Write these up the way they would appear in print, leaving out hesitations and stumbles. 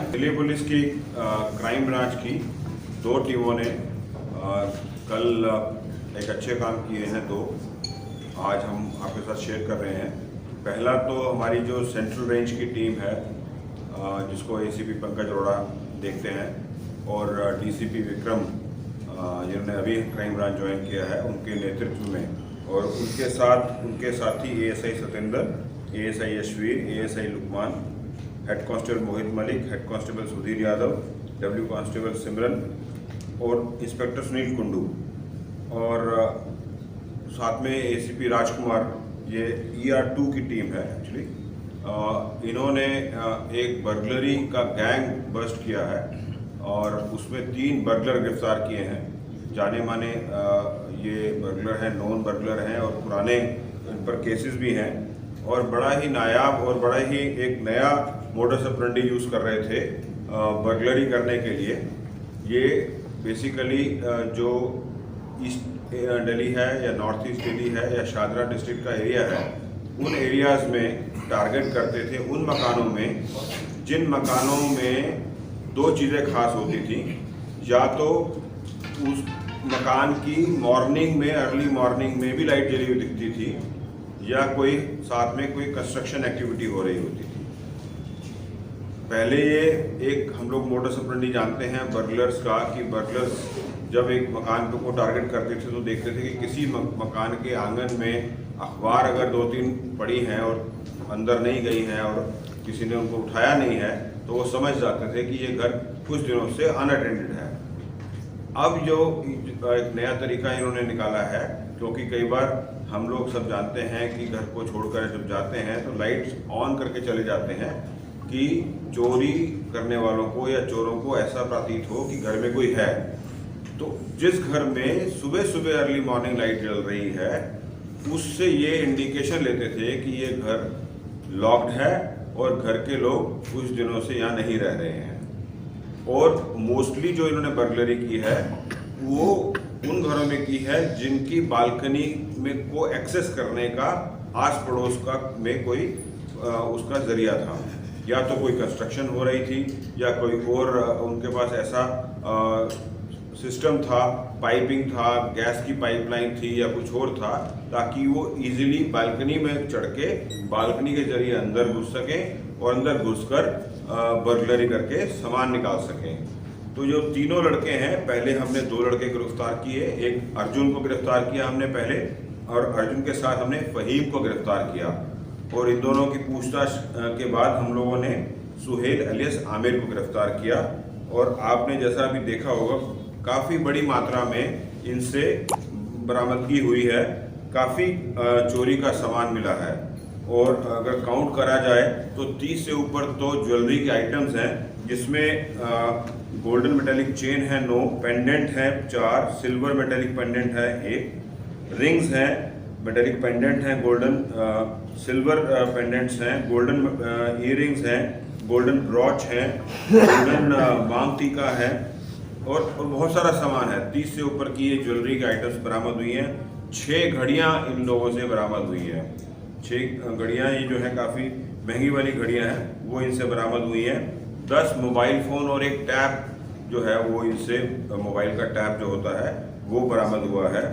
Delhi police की crime branch की 2 टीमों ने कल एक अच्छे काम किए हैं। 2 आज हम आपके साथ शेयर कर रहे हैं। पहला तो हमारी जो सेंट्रल रेंज की टीम है, जिसको एसीपी पंकज अरोड़ा देखते हैं, और डीसीपी विक्रम जिन्होंने अभी क्राइम ब्रांच ज्वाइन किया है, उनके नेतृत्व में, और उनके साथ उनके साथी ASI Satendra, ASI Yashveer, ASI Lukman, head constable Mohit Malik, head constable Sudhir Yadav, W constable Simran और इंस्पेक्टर सुनील कुंडू, और साथ में एसीपी राजकुमार। ये ER2 की टीम है एक्चुअली। इन्होंने एक बर्गलरी का गैंग बस्ट किया है और उसमें 3 बर्गलर गिरफ्तार किए हैं। जाने माने ये बर्गलर हैं, नॉन बर्गलर हैं, और पुराने इन पर केसेस भी हैं, और बड़ा ही नायाब और बड़ा ही एक नया मोडस ऑपरेंडी यूज़ कर रहे थे बर्गलरी करने के लिए। ये बेसिकली जो ईस्ट दिल्ली है या नॉर्थ ईस्ट दिल्ली है या शादरा डिस्ट्रिक्ट का एरिया है, उन एरियाज़ में टारगेट करते थे, उन मकानों में जिन मकानों में 2 चीज़ें खास होती थी। या तो उस मकान की मॉर्निंग में, अर्ली मॉर्निंग में भी लाइट जली हुई दिखती थी, या कोई साथ में कोई कंस्ट्रक्शन एक्टिविटी हो रही होती थी। पहले ये एक हम लोग मोडस ऑपरेंडी जानते हैं बर्गलर्स का, कि बर्गलर्स जब एक मकान को टारगेट करते थे तो देखते थे कि किसी मकान के आंगन में अखबार अगर 2-3 पड़ी हैं और अंदर नहीं गई हैं और किसी ने उनको उठाया नहीं है, तो वो समझ जाते थे कि ये घर कुछ दिनों से अनअटेंडेड है। अब जो एक नया तरीका इन्होंने निकाला है, क्योंकि कई बार हम लोग सब जानते हैं कि घर को छोड़कर जब जाते हैं तो लाइट्स ऑन करके चले जाते हैं कि चोरी करने वालों को या चोरों को ऐसा प्रतीत हो कि घर में कोई है। तो जिस घर में सुबह सुबह अर्ली मॉर्निंग लाइट जल रही है, उससे ये इंडिकेशन लेते थे कि ये घर लॉक्ड है और घर के लोग कुछ दिनों से यहाँ नहीं रह रहे हैं। और मोस्टली जो इन्होंने बर्गलरी की है वो उन घरों में की है जिनकी बालकनी में को एक्सेस करने का आस पड़ोस का में कोई उसका जरिया था। या तो कोई कंस्ट्रक्शन हो रही थी, या कोई और उनके पास ऐसा सिस्टम था, पाइपिंग था, गैस की पाइपलाइन थी, या कुछ और था, ताकि वो इजीली बालकनी में चढ़ के बालकनी के जरिए अंदर घुस सकें और अंदर घुसकर बर्गलरी करके सामान निकाल सकें। तो जो 3 लड़के हैं, पहले हमने 2 लड़के गिरफ्तार किए। एक अर्जुन को गिरफ्तार किया हमने पहले, और अर्जुन के साथ हमने फहीम को गिरफ्तार किया, और इन दोनों की पूछताछ के बाद हम लोगों ने सुहेल अलियास आमिर को गिरफ्तार किया। और आपने जैसा अभी देखा होगा, काफ़ी बड़ी मात्रा में इनसे बरामदगी हुई है, काफ़ी चोरी का सामान मिला है, और अगर काउंट करा जाए तो 30 से ऊपर तो ज्वेलरी के आइटम्स हैं, जिसमें गोल्डन मेटेलिक चेन है 9, पेंडेंट है 4, सिल्वर मेटेलिक पेंडेंट है 1, रिंग्स हैं, मेटेलिक पेंडेंट हैं गोल्डन, सिल्वर पेंडेंट्स हैं, गोल्डन ईयरिंग्स हैं, गोल्डन ब्रॉच हैं, गोल्डन मांग टीका है, और बहुत सारा सामान है। 30 से ऊपर की ये ज्वेलरी के आइटम्स बरामद हुई हैं। 6 घड़ियाँ इन लोगों से बरामद हुई हैं। 6 घड़ियाँ, ये जो है काफ़ी महंगी वाली घड़ियाँ हैं, वो इनसे बरामद हुई हैं। 10 मोबाइल फ़ोन और एक टैब जो है वो इनसे, मोबाइल का टैब जो होता है वो बरामद हुआ है।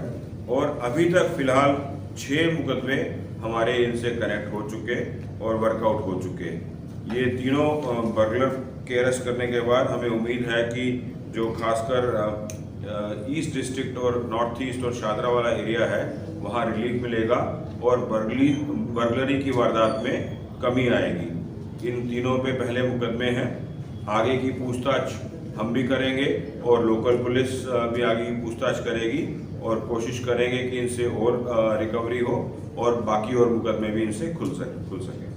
और अभी तक फ़िलहाल 6 मुकदमे हमारे इनसे कनेक्ट हो चुके और वर्कआउट हो चुके। ये तीनों बर्गलर के अरेस्ट करने के बाद हमें उम्मीद है कि जो खासकर ईस्ट डिस्ट्रिक्ट और नॉर्थ ईस्ट और शादरा वाला एरिया है, वहाँ रिलीफ मिलेगा और बर्गलरी की वारदात में कमी आएगी। इन तीनों पे पहले मुकदमे हैं। आगे की पूछताछ हम भी करेंगे और लोकल पुलिस भी आगे की पूछताछ करेगी, और कोशिश करेंगे कि इनसे और रिकवरी हो और बाकी और मुकदमे भी इनसे खुल सके।